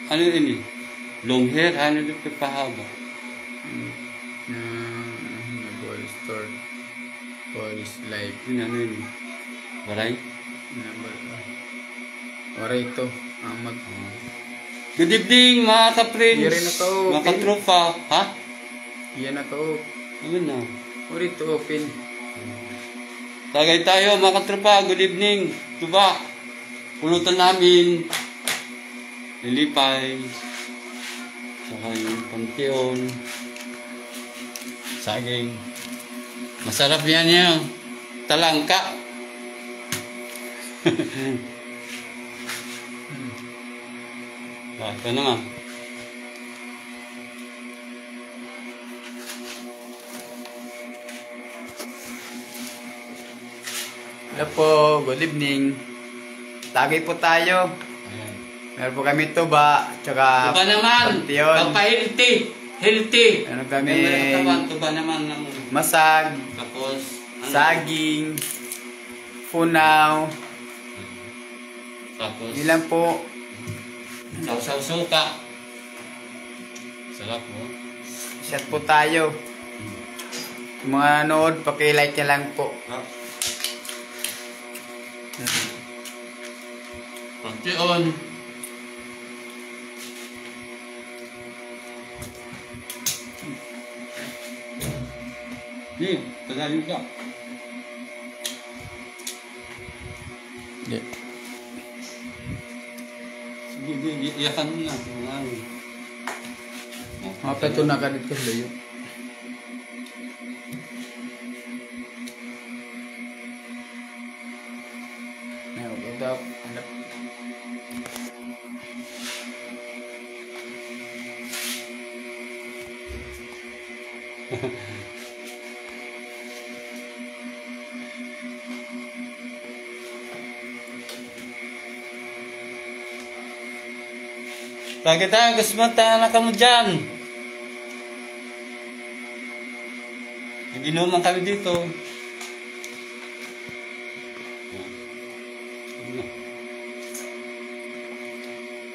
ano ini? Long hair, ano dito pahaba? Ball store. Ball's life. Ini ano ini? Waray? Waray ito. Good evening mga ka-friends. Here na to, mga ka-tropa. Ha? Yan na to. Ano na? Waray to open. Tagay tayo mga ka-tropa. Good evening. Tuba. Pulutan namin. Lilipay. Saka yung panteon. Saging. Masarap yan yung talangka. Ito naman. Hello po, good evening. Tagay po tayo. Ayan. Meron po kami tuba, tsaka Tuba naman. panteon. Pagka-healthy. Healthy. Ano kami? Tuba naman ng Masag, tapos ano? saging, funaw. Tapos Ilan po? sausaw suka. Sarap mo. Shot po tayo. Yung mga nanood, paki-like nyo lang po. Panteon. Ni, tagalin ka. Yeah. Sige, iyakan mo na. Apa ito nakadit ko sa layo? Ito, hanap. Tagay gusto mo tayo na ka mo dyan. Nag-inuman kami dito.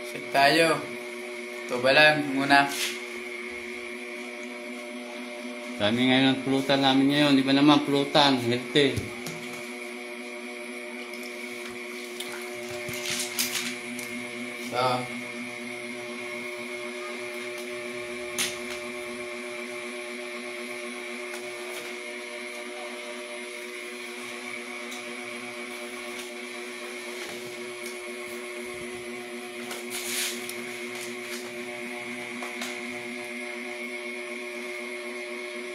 Shot tayo. Tuba lang muna. Dami ngayon ang pulutan namin ngayon. Di ba naman pulutan? Healthy. So,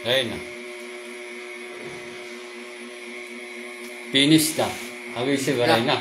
Ayun na. Finish na. Awisi, waray na.